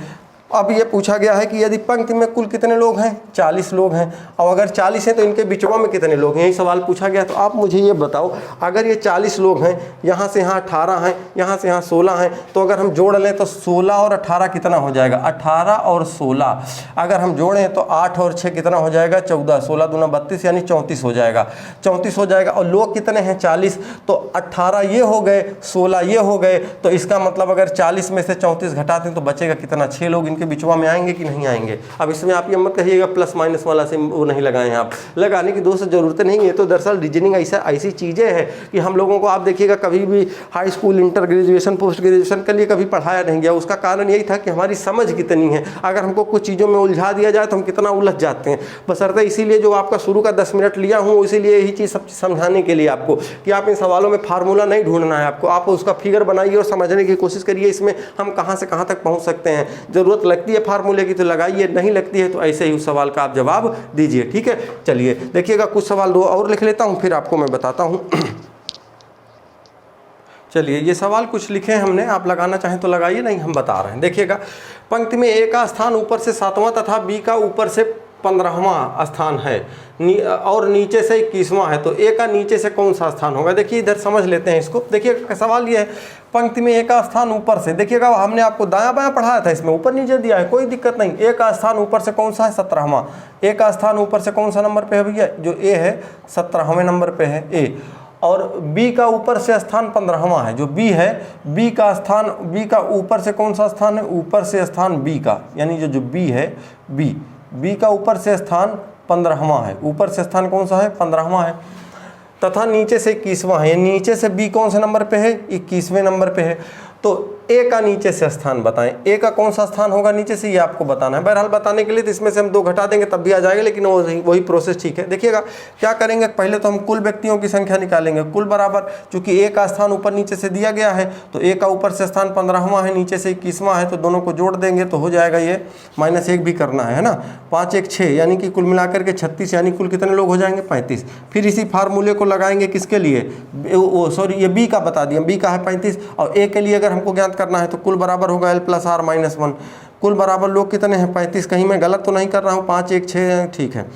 अब ये पूछा गया है कि यदि पंक्ति में कुल कितने लोग हैं? 40 लोग हैं। और अगर 40 हैं तो इनके बिचवा में कितने लोग हैं? यही सवाल पूछा गया। तो आप मुझे ये बताओ, अगर ये 40 लोग हैं, यहाँ से यहाँ 18 हैं, यहाँ से यहाँ 16 हैं, तो अगर हम जोड़ लें तो 16 और 18 कितना हो जाएगा? 18 और 16 अगर हम जोड़ें तो 8 और 6 कितना हो जाएगा? 14, 16 दूना 32 यानी 34 हो जाएगा। 34 हो जाएगा। और लोग कितने हैं? 40। तो 18 ये हो गए, 16 ये हो गए। तो इसका मतलब अगर 40 में से 34 घटाते हैं तो बचेगा कितना? 6 लोग के बिचवा में आएंगे कि नहीं आएंगे? अब इसमें आप ये मत कहिएगा प्लस माइनस वाला से वो नहीं लगाए हैं, आप लगाने की दोस्त जरूरत नहीं है। तो दरअसल रीजनिंग ऐसी चीज़ें हैं कि हम लोगों को, आप देखिएगा, कभी भी high school, inter graduation, post graduation के लिए कभी पढ़ाया नहीं गया। उसका कारण यही था कि हमारी समझ कितनी है। अगर हमको कुछ चीज़ों में उलझा दिया जाए तो हम कितना उलझ जाते हैं। बशर्ते इसीलिए जो आपका शुरू का 10 मिनट लिया हूँ, इसीलिए यही चीज़ सब समझाने के लिए आपको, कि आप इन सवालों में फार्मूला नहीं ढूंढना है आपको, आप उसका फिगर बनाइए और समझने की कोशिश करिए इसमें हम कहाँ से कहाँ तक पहुँच सकते हैं। ज़रूरत लगती है फार्मूले की तो लगाइए, नहीं लगती है तो ऐसे ही उस सवाल का आप जवाब दीजिए। ठीक है, चलिए देखिएगा, कुछ सवाल दो और लिख लेता हूं, फिर आपको मैं बताता हूं। चलिए, ये सवाल कुछ लिखे हैं हमने, आप लगाना चाहें तो लगाइए, नहीं हम बता रहे हैं। देखिएगा, पंक्ति में ए का स्थान ऊपर से 7वां तथा बी का ऊपर से 15वां स्थान है और नीचे से 21वां है, तो ए का नीचे से कौन सा स्थान होगा? देखिए इधर समझ लेते हैं इसको। देखिए सवाल ये है, पंक्ति में ए का स्थान ऊपर से, देखिएगा हमने आपको दायां बायां पढ़ाया था, इसमें ऊपर नीचे दिया है, कोई दिक्कत नहीं। ए का स्थान ऊपर से कौन सा है? 17वां। ए का स्थान ऊपर से कौन सा नंबर पे है भैया? जो ए है 17वें नंबर पे है ए। और बी का ऊपर से स्थान 15वां है, जो बी है, बी का स्थान, बी का ऊपर से कौन सा स्थान है? ऊपर से स्थान बी का, यानी जो बी है, बी का ऊपर से स्थान 15वां है। ऊपर से स्थान कौन सा है? 15वां है। तथा नीचे से 21वां है। नीचे से बी कौन से नंबर पे है? 21वें नंबर पे है। तो ए का नीचे से स्थान बताएं, ए का कौन सा स्थान होगा नीचे से, ये आपको बताना है। बहरहाल बताने के लिए तो इसमें से हम 2 घटा देंगे तब भी आ जाएगा, लेकिन वही प्रोसेस ठीक है। देखिएगा क्या करेंगे, पहले तो हम कुल व्यक्तियों की संख्या निकालेंगे। कुल बराबर, चूंकि ए का स्थान ऊपर नीचे से दिया गया है, तो ए का ऊपर से स्थान 15वां है, नीचे से 21वां है, तो दोनों को जोड़ देंगे तो हो जाएगा ये -1 भी करना है ना। 5 1 6 यानी कि कुल मिलाकर के 36, यानी कुल कितने लोग हो जाएंगे? 35। फिर इसी फार्मूले को लगाएंगे किसके लिए? सॉरी, ये बी का बता दिया, बी का है 35, और ए के लिए अगर हमको ज्ञात करना है तो कुल बराबर होगा L + R - 1। कुल बराबर लोग कितने हैं? 35। कहीं मैं गलत तो नहीं कर रहा हूँ? 5 1 6 ठीक है।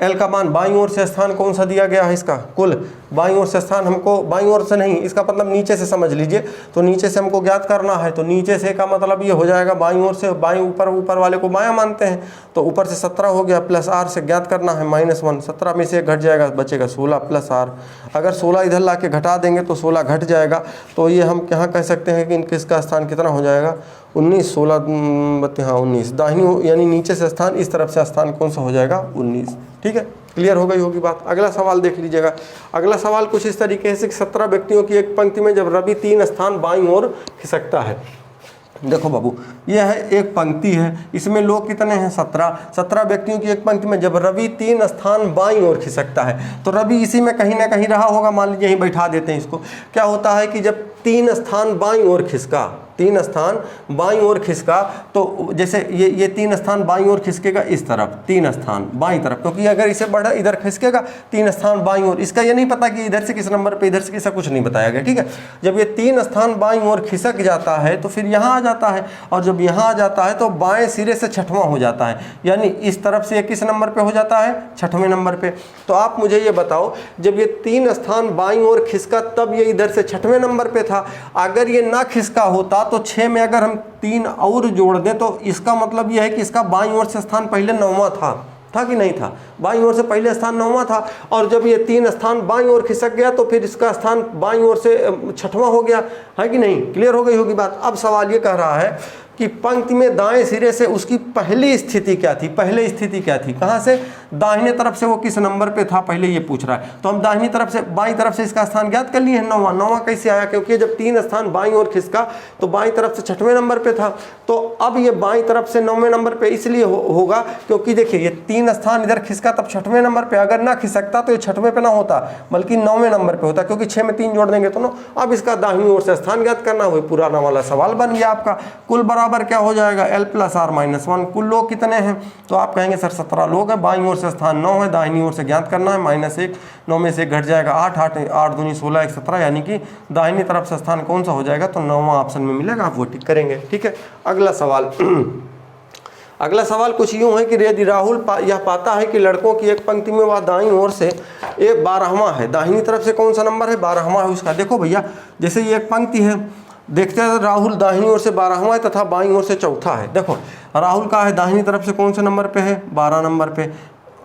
L का मान, बाईं ओर से स्थान कौन सा दिया गया है इसका? कुल बाईं ओर से स्थान हमको, बाईं ओर से नहीं, इसका मतलब नीचे से समझ लीजिए, तो नीचे से हमको ज्ञात करना है, तो नीचे से का मतलब ये हो जाएगा बाईं ओर से, बाईं ऊपर वाले को बायां मानते हैं, तो ऊपर से 17 हो गया, प्लस R से ज्ञात करना है -1। 17 में से 1 घट जाएगा, बचेगा 16 + R। अगर 16 इधर ला के घटा देंगे तो 16 घट जाएगा, तो ये हम यहाँ कह सकते हैं कि किसका स्थान कितना हो जाएगा? 19। 16 हाँ 19, दाहिनी यानी नीचे से स्थान, इस तरफ से स्थान कौन सा हो जाएगा? 19। ठीक है, क्लियर हो गई होगी बात। अगला सवाल देख लीजिएगा। अगला सवाल कुछ इस तरीके से कि 17 व्यक्तियों की एक पंक्ति में जब रवि 3 स्थान बाईं ओर खिसकता है। देखो बाबू, यह है एक पंक्ति है, इसमें लोग कितने हैं? 17 व्यक्तियों की एक पंक्ति में जब रवि 3 स्थान बाईं ओर खिसकता है, तो रवि इसी में कहीं ना कहीं रहा होगा, मान लीजिए यहीं बैठा देते हैं इसको। क्या होता है कि जब 3 स्थान बाईं ओर खिसका, 3 स्थान बाईं ओर खिसका, तो जैसे ये 3 स्थान बाईं ओर खिसकेगा इस तरफ, 3 स्थान बाईं तरफ, क्योंकि अगर इसे बढ़ा इधर खिसकेगा 3 स्थान बाईं ओर, इसका ये नहीं पता कि इधर से किस नंबर पे, इधर से किसा कुछ नहीं बताया गया। ठीक है, जब ये 3 स्थान बाईं ओर खिसक जाता है तो फिर यहाँ आ जाता है, और जब यहाँ आ जाता है तो बाएं सिरे से 6वां हो जाता है, यानी इस तरफ से ये किस नंबर पे हो जाता है? 6वें नंबर पे। तो आप मुझे ये बताओ, जब ये 3 स्थान बाईं ओर खिसका तब ये इधर से 6वें नंबर पे था। अगर ये ना खिसका होता तो 6 में अगर हम 3 और जोड़ दें तो इसका मतलब यह है कि इसका बाईं ओर से स्थान पहले 9वां था कि नहीं था? बाईं ओर से पहले स्थान 9वां था, और जब ये 3 स्थान बाईं ओर खिसक गया तो फिर इसका स्थान बाईं ओर से 6वां हो गया, है कि नहीं? क्लियर हो गई होगी बात। अब सवाल ये कह रहा है कि पंक्ति में दाएं सिरे से उसकी पहली स्थिति क्या थी? पहले स्थिति क्या थी? कहाँ से? दाहिने तरफ से वो किस नंबर पे था, पहले ये पूछ रहा है। तो हम दाहिनी तरफ से, बाईं तरफ से इसका स्थान ज्ञात कर लिए हैं, 9वां कैसे आया? क्योंकि जब 3 स्थान बाईं ओर खिसका तो बाईं तरफ से 6वें नंबर पे था, तो अब ये बाईं तरफ से 9वें नंबर पे इसलिए होगा क्योंकि देखिए ये 3 स्थान इधर खिसका तब 6वें नंबर पे, अगर ना खिसकता तो ये 6वें पे ना होता बल्कि 9वें नंबर पे होता, क्योंकि 6 में 3 जोड़ देंगे तो 9। अब इसका दाहिनी ओर से स्थान ज्ञात करना, वही पुराना वाला सवाल बन गया आपका। कुल बराबर क्या हो जाएगा? L + R - 1। कुल लोग कितने हैं? तो आप कहेंगे सर 17 लोग हैं, बाईं ओर से स्थान 9 है, दाहिनी ओर से ज्ञात करना है, -1, 9 में से 1 घट जाएगा 8, 8 दूनी 16, 1 17, यानी कि दाहिनी तरफ से स्थान कौन सा हो जाएगा, तो 9वां ऑप्शन में मिलेगा, आप वो टिक करेंगे। ठीक है, अगला सवाल अगला सवाल कुछ यूँ है कि यदि राहुल यह पाता है कि लड़कों की एक पंक्ति में वह दाईं ओर से एक 12वां है, दाहिनी तरफ से कौन सा नंबर है, 12वां है उसका। देखो भैया, जैसे ये एक पंक्ति है, देखते हैं राहुल दाहिनी ओर से 12वां है तथा बाईं ओर से चौथा है। देखो राहुल का है दाहिनी तरफ से कौन से नंबर पे है, 12 नंबर पे,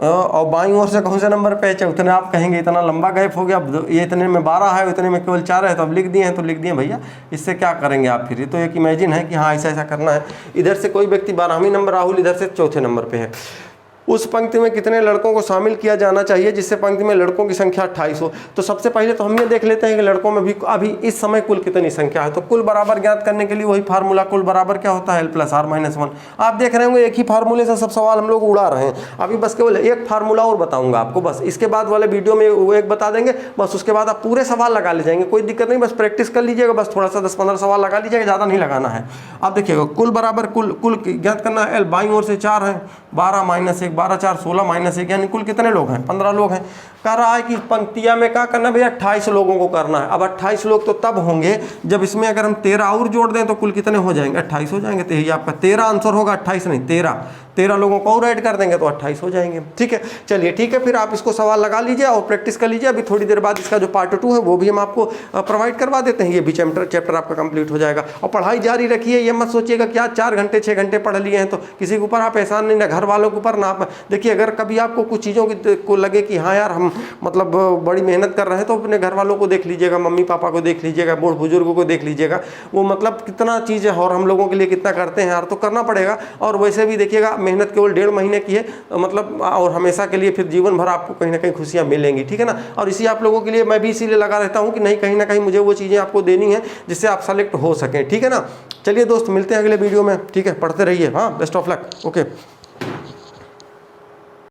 और बाईं ओर से कौन से नंबर पे है, चौथे। आप कहेंगे इतना लंबा गैप हो गया, अब ये इतने में 12 है, इतने में केवल 4 है, तो अब लिख दिए हैं, तो लिख दिए भैया। इससे क्या करेंगे आप फिर, ये तो एक इमेजिन है कि हाँ ऐसा ऐसा करना है। इधर से कोई व्यक्ति 12वें नंबर राहुल, इधर से चौथे नंबर पे है। उस पंक्ति में कितने लड़कों को शामिल किया जाना चाहिए जिससे पंक्ति में लड़कों की संख्या 28 हो। तो सबसे पहले तो हम ये देख लेते हैं कि लड़कों में भी अभी इस समय कुल कितनी संख्या है। तो कुल बराबर ज्ञात करने के लिए वही फार्मूला, कुल बराबर क्या होता है, L + R - 1। आप देख रहे होंगे एक ही फार्मूले से सब सवाल हम लोग उड़ा रहे हैं। अभी बस केवल एक फार्मूला और बताऊंगा आपको, बस इसके बाद वाले वीडियो में वो एक बता देंगे, बस उसके बाद आप पूरे सवाल लगा ले जाएंगे, कोई दिक्कत नहीं, बस प्रैक्टिस कर लीजिएगा, बस थोड़ा सा 10-15 सवाल लगा लीजिएगा, ज़्यादा नहीं लगाना है। आप देखिएगा कुल बराबर कुल ज्ञात करना है। L बाईं ओर से 4 है, 12 - 1, 12 4 16 -1, यानी कुल कितने लोग हैं, 15 लोग हैं। कह रहा है कि पंक्तिया में क्या करना है भैया, 28 लोगों को करना है। अब 28 लोग तो तब होंगे जब इसमें अगर हम 13 और जोड़ दें तो कुल कितने हो जाएंगे, 28 हो जाएंगे। तो यही आपका 13 आंसर होगा, 28 नहीं 13 लोगों को और ऐड कर देंगे तो 28 हो जाएंगे। ठीक है, चलिए ठीक है, फिर आप इसको सवाल लगा लीजिए और प्रैक्टिस कर लीजिए। अभी थोड़ी देर बाद इसका जो पार्ट 2 है वो भी हम आपको प्रोवाइड करवा देते हैं, ये भी चैप्टर आपका कंप्लीट हो जाएगा। और पढ़ाई जारी रखिए, ये मत सोचिएगा कि आज 4 घंटे 6 घंटे पढ़ लिए हैं तो किसी के ऊपर आप एहसान नहीं, ना घर वालों के ऊपर, ना आप देखिए। अगर कभी आपको कुछ चीज़ों को लगे कि हाँ यार हम मतलब बड़ी मेहनत कर रहे हैं, तो अपने घर वालों को देख लीजिएगा, मम्मी पापा को देख लीजिएगा, बूढ़ बुजुर्गों को देख लीजिएगा, वो मतलब कितना चीज़ है और हम लोगों के लिए कितना करते हैं यार, तो करना पड़ेगा। और वैसे भी देखिएगा मेहनत केवल 1.5 महीने की है, मतलब और हमेशा के लिए, फिर जीवन भर आपको कहीं ना कहीं खुशियाँ मिलेंगी। ठीक है ना, और इसी आप लोगों के लिए मैं भी इसीलिए लगा रहता हूँ कि नहीं, कहीं ना कहीं मुझे वो चीज़ें आपको देनी है जिससे आप सेलेक्ट हो सकें। ठीक है ना, चलिए दोस्त, मिलते हैं अगले वीडियो में। ठीक है, पढ़ते रहिए, हाँ, बेस्ट ऑफ लक, ओके।